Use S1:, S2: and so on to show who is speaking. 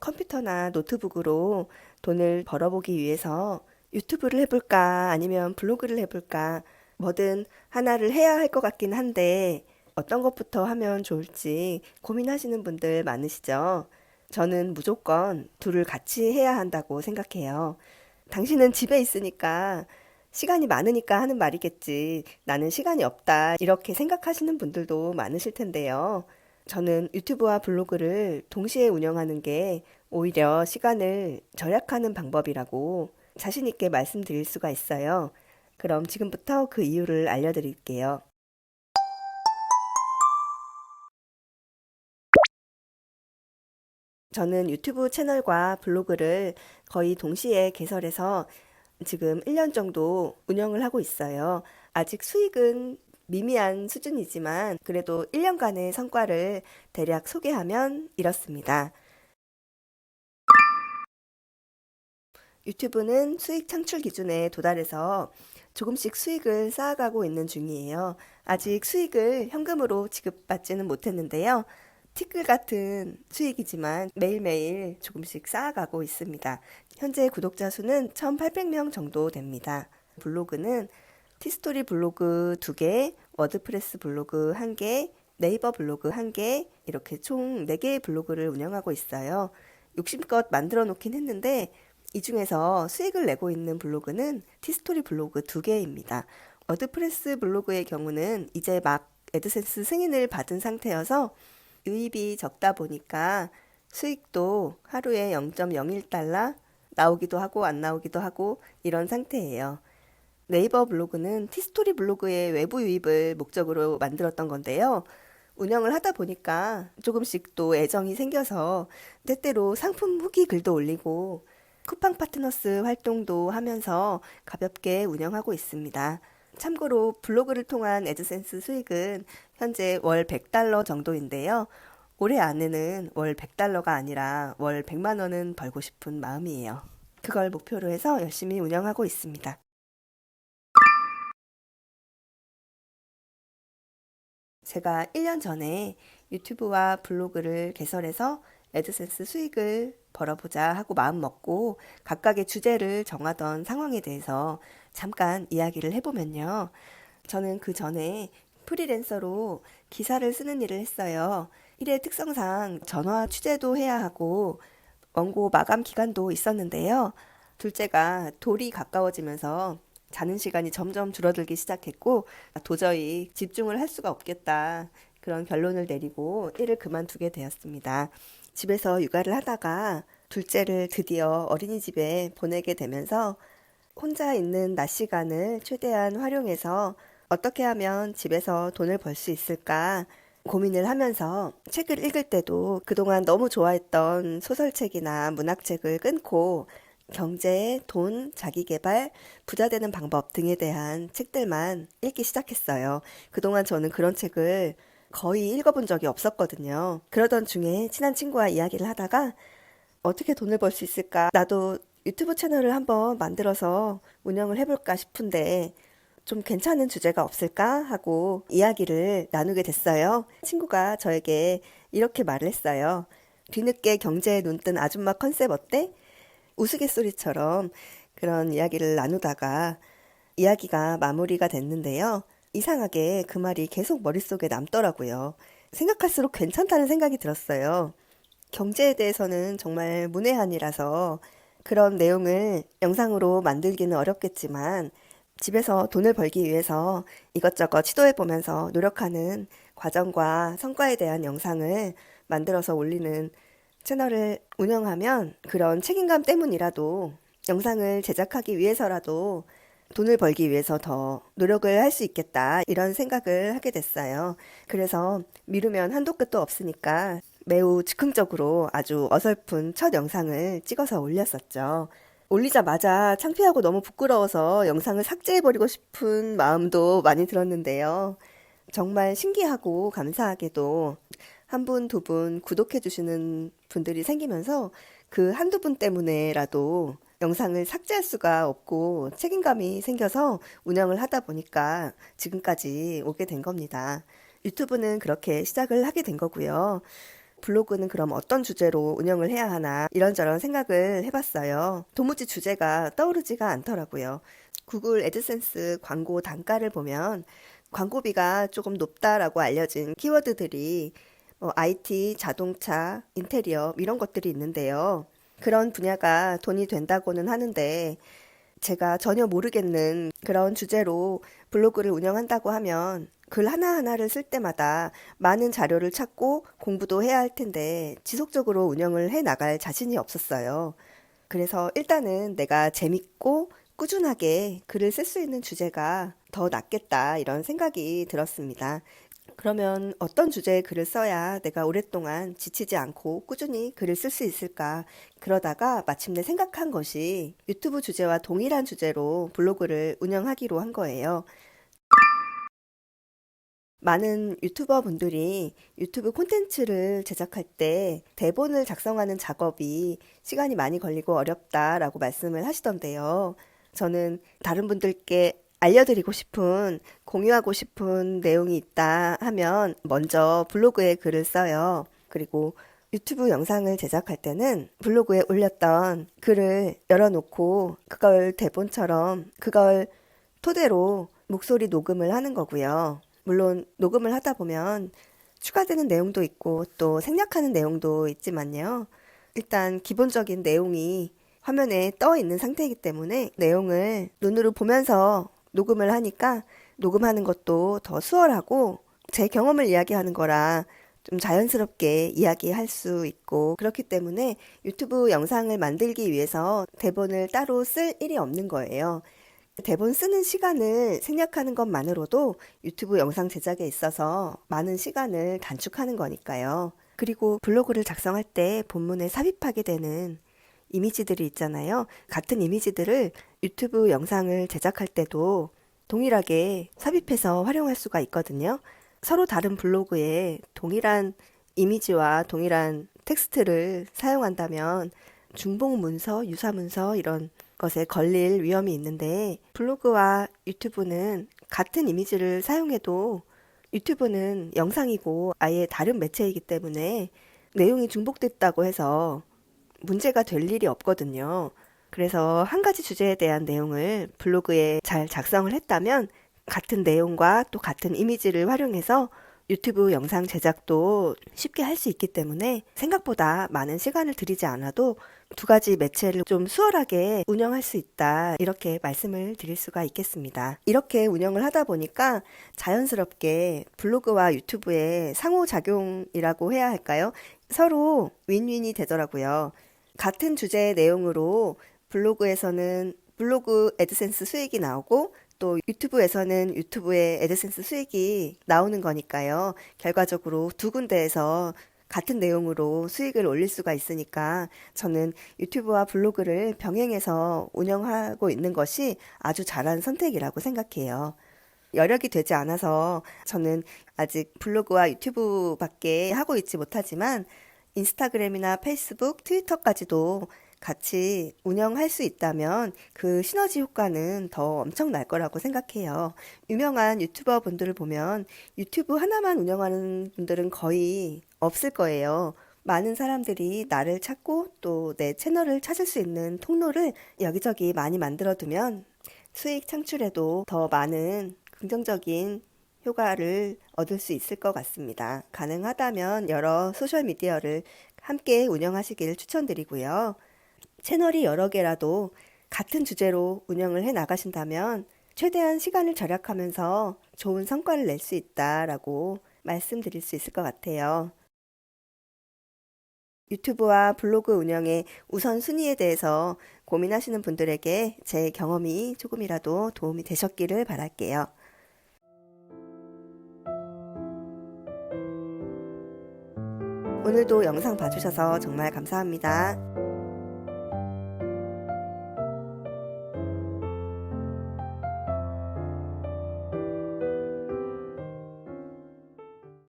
S1: 컴퓨터나 노트북으로 돈을 벌어보기 위해서 유튜브를 해볼까 아니면 블로그를 해볼까 뭐든 하나를 해야 할 것 같긴 한데 어떤 것부터 하면 좋을지 고민하시는 분들 많으시죠? 저는 무조건 둘을 같이 해야 한다고 생각해요. 당신은 집에 있으니까 시간이 많으니까 하는 말이겠지. 나는 시간이 없다. 이렇게 생각하시는 분들도 많으실 텐데요. 저는 유튜브와 블로그를 동시에 운영하는 게 오히려 시간을 절약하는 방법이라고 자신 있게 말씀드릴 수가 있어요. 그럼 지금부터 그 이유를 알려드릴게요. 저는 유튜브 채널과 블로그를 거의 동시에 개설해서 지금 1년 정도 운영을 하고 있어요. 아직 수익은 미미한 수준이지만 그래도 1년간의 성과를 대략 소개하면 이렇습니다. 유튜브는 수익 창출 기준에 도달해서 조금씩 수익을 쌓아가고 있는 중이에요. 아직 수익을 현금으로 지급받지는 못했는데요. 티끌 같은 수익이지만 매일매일 조금씩 쌓아가고 있습니다. 현재 구독자 수는 1,800명 정도 됩니다. 블로그는 티스토리 블로그 2개, 워드프레스 블로그 1개, 네이버 블로그 1개, 이렇게 총 4개의 블로그를 운영하고 있어요. 욕심껏 만들어 놓긴 했는데 이 중에서 수익을 내고 있는 블로그는 티스토리 블로그 2개입니다. 워드프레스 블로그의 경우는 이제 막 애드센스 승인을 받은 상태여서 유입이 적다 보니까 수익도 하루에 0.01달러 나오기도 하고 안 나오기도 하고 이런 상태예요. 네이버 블로그는 티스토리 블로그의 외부 유입을 목적으로 만들었던 건데요. 운영을 하다 보니까 조금씩 또 애정이 생겨서 때때로 상품 후기 글도 올리고 쿠팡 파트너스 활동도 하면서 가볍게 운영하고 있습니다. 참고로 블로그를 통한 애드센스 수익은 현재 월 100달러 정도인데요. 올해 안에는 월 100달러가 아니라 월 100만 원은 벌고 싶은 마음이에요. 그걸 목표로 해서 열심히 운영하고 있습니다. 제가 1년 전에 유튜브와 블로그를 개설해서 애드센스 수익을 벌어보자 하고 마음 먹고 각각의 주제를 정하던 상황에 대해서 잠깐 이야기를 해보면요. 저는 그 전에 프리랜서로 기사를 쓰는 일을 했어요. 일의 특성상 전화 취재도 해야 하고 원고 마감 기간도 있었는데요. 둘째가 돌이 가까워지면서 자는 시간이 점점 줄어들기 시작했고 도저히 집중을 할 수가 없겠다. 그런 결론을 내리고 일을 그만두게 되었습니다. 집에서 육아를 하다가 둘째를 드디어 어린이집에 보내게 되면서 혼자 있는 낮 시간을 최대한 활용해서 어떻게 하면 집에서 돈을 벌 수 있을까 고민을 하면서 책을 읽을 때도 그동안 너무 좋아했던 소설책이나 문학책을 끊고 경제, 돈, 자기계발, 부자 되는 방법 등에 대한 책들만 읽기 시작했어요. 그동안 저는 그런 책을 거의 읽어본 적이 없었거든요. 그러던 중에 친한 친구와 이야기를 하다가 어떻게 돈을 벌 수 있을까? 나도 유튜브 채널을 한번 만들어서 운영을 해볼까 싶은데 좀 괜찮은 주제가 없을까 하고 이야기를 나누게 됐어요. 친구가 저에게 이렇게 말을 했어요. 뒤늦게 경제에 눈뜬 아줌마 컨셉 어때? 우스갯소리처럼 그런 이야기를 나누다가 이야기가 마무리가 됐는데요. 이상하게 그 말이 계속 머릿속에 남더라고요. 생각할수록 괜찮다는 생각이 들었어요. 경제에 대해서는 정말 문외한이라서 그런 내용을 영상으로 만들기는 어렵겠지만 집에서 돈을 벌기 위해서 이것저것 시도해보면서 노력하는 과정과 성과에 대한 영상을 만들어서 올리는 채널을 운영하면 그런 책임감 때문이라도 영상을 제작하기 위해서라도 돈을 벌기 위해서 더 노력을 할 수 있겠다 이런 생각을 하게 됐어요. 그래서 미루면 한도 끝도 없으니까 매우 즉흥적으로 아주 어설픈 첫 영상을 찍어서 올렸었죠. 올리자마자 창피하고 너무 부끄러워서 영상을 삭제해버리고 싶은 마음도 많이 들었는데요. 정말 신기하고 감사하게도 한 분, 두 분 구독해주시는 분들이 생기면서 그 한두 분 때문에라도 영상을 삭제할 수가 없고 책임감이 생겨서 운영을 하다 보니까 지금까지 오게 된 겁니다. 유튜브는 그렇게 시작을 하게 된 거고요. 블로그는 그럼 어떤 주제로 운영을 해야 하나 이런저런 생각을 해봤어요. 도무지 주제가 떠오르지가 않더라고요. 구글 애드센스 광고 단가를 보면 광고비가 조금 높다라고 알려진 키워드들이 IT, 자동차, 인테리어 이런 것들이 있는데요. 그런 분야가 돈이 된다고는 하는데 제가 전혀 모르겠는 그런 주제로 블로그를 운영한다고 하면 글 하나하나를 쓸 때마다 많은 자료를 찾고 공부도 해야 할 텐데 지속적으로 운영을 해 나갈 자신이 없었어요. 그래서 일단은 내가 재밌고 꾸준하게 글을 쓸 수 있는 주제가 더 낫겠다 이런 생각이 들었습니다. 그러면 어떤 주제의 글을 써야 내가 오랫동안 지치지 않고 꾸준히 글을 쓸 수 있을까? 그러다가 마침내 생각한 것이 유튜브 주제와 동일한 주제로 블로그를 운영하기로 한 거예요. 많은 유튜버 분들이 유튜브 콘텐츠를 제작할 때 대본을 작성하는 작업이 시간이 많이 걸리고 어렵다라고 말씀을 하시던데요. 저는 다른 분들께 알려드리고 싶은, 공유하고 싶은 내용이 있다 하면 먼저 블로그에 글을 써요. 그리고 유튜브 영상을 제작할 때는 블로그에 올렸던 글을 열어놓고 그걸 대본처럼 그걸 토대로 목소리 녹음을 하는 거고요. 물론 녹음을 하다 보면 추가되는 내용도 있고 또 생략하는 내용도 있지만요. 일단 기본적인 내용이 화면에 떠 있는 상태이기 때문에 내용을 눈으로 보면서 녹음을 하니까 녹음하는 것도 더 수월하고 제 경험을 이야기하는 거라 좀 자연스럽게 이야기할 수 있고 그렇기 때문에 유튜브 영상을 만들기 위해서 대본을 따로 쓸 일이 없는 거예요. 대본 쓰는 시간을 생략하는 것만으로도 유튜브 영상 제작에 있어서 많은 시간을 단축하는 거니까요. 그리고 블로그를 작성할 때 본문에 삽입하게 되는 이미지들이 있잖아요. 같은 이미지들을 유튜브 영상을 제작할 때도 동일하게 삽입해서 활용할 수가 있거든요. 서로 다른 블로그에 동일한 이미지와 동일한 텍스트를 사용한다면 중복 문서, 유사 문서 이런 것에 걸릴 위험이 있는데 블로그와 유튜브는 같은 이미지를 사용해도 유튜브는 영상이고 아예 다른 매체이기 때문에 내용이 중복됐다고 해서 문제가 될 일이 없거든요. 그래서 한 가지 주제에 대한 내용을 블로그에 잘 작성을 했다면 같은 내용과 또 같은 이미지를 활용해서 유튜브 영상 제작도 쉽게 할 수 있기 때문에 생각보다 많은 시간을 들이지 않아도 두 가지 매체를 좀 수월하게 운영할 수 있다. 이렇게 말씀을 드릴 수가 있겠습니다. 이렇게 운영을 하다 보니까 자연스럽게 블로그와 유튜브의 상호작용이라고 해야 할까요? 서로 윈윈이 되더라고요. 같은 주제의 내용으로 블로그에서는 블로그 애드센스 수익이 나오고 또 유튜브에서는 유튜브의 애드센스 수익이 나오는 거니까요. 결과적으로 두 군데에서 같은 내용으로 수익을 올릴 수가 있으니까 저는 유튜브와 블로그를 병행해서 운영하고 있는 것이 아주 잘한 선택이라고 생각해요. 여력이 되지 않아서 저는 아직 블로그와 유튜브밖에 하고 있지 못하지만 인스타그램이나 페이스북, 트위터까지도 같이 운영할 수 있다면 그 시너지 효과는 더 엄청날 거라고 생각해요. 유명한 유튜버 분들을 보면 유튜브 하나만 운영하는 분들은 거의 없을 거예요. 많은 사람들이 나를 찾고 또 내 채널을 찾을 수 있는 통로를 여기저기 많이 만들어두면 수익 창출에도 더 많은 긍정적인 효과를 얻을 수 있을 것 같습니다. 가능하다면 여러 소셜미디어를 함께 운영하시길 추천드리고요. 채널이 여러 개라도 같은 주제로 운영을 해 나가신다면 최대한 시간을 절약하면서 좋은 성과를 낼 수 있다라고 말씀드릴 수 있을 것 같아요. 유튜브와 블로그 운영의 우선순위에 대해서 고민하시는 분들에게 제 경험이 조금이라도 도움이 되셨기를 바랄게요. 오늘도 영상 봐주셔서 정말 감사합니다.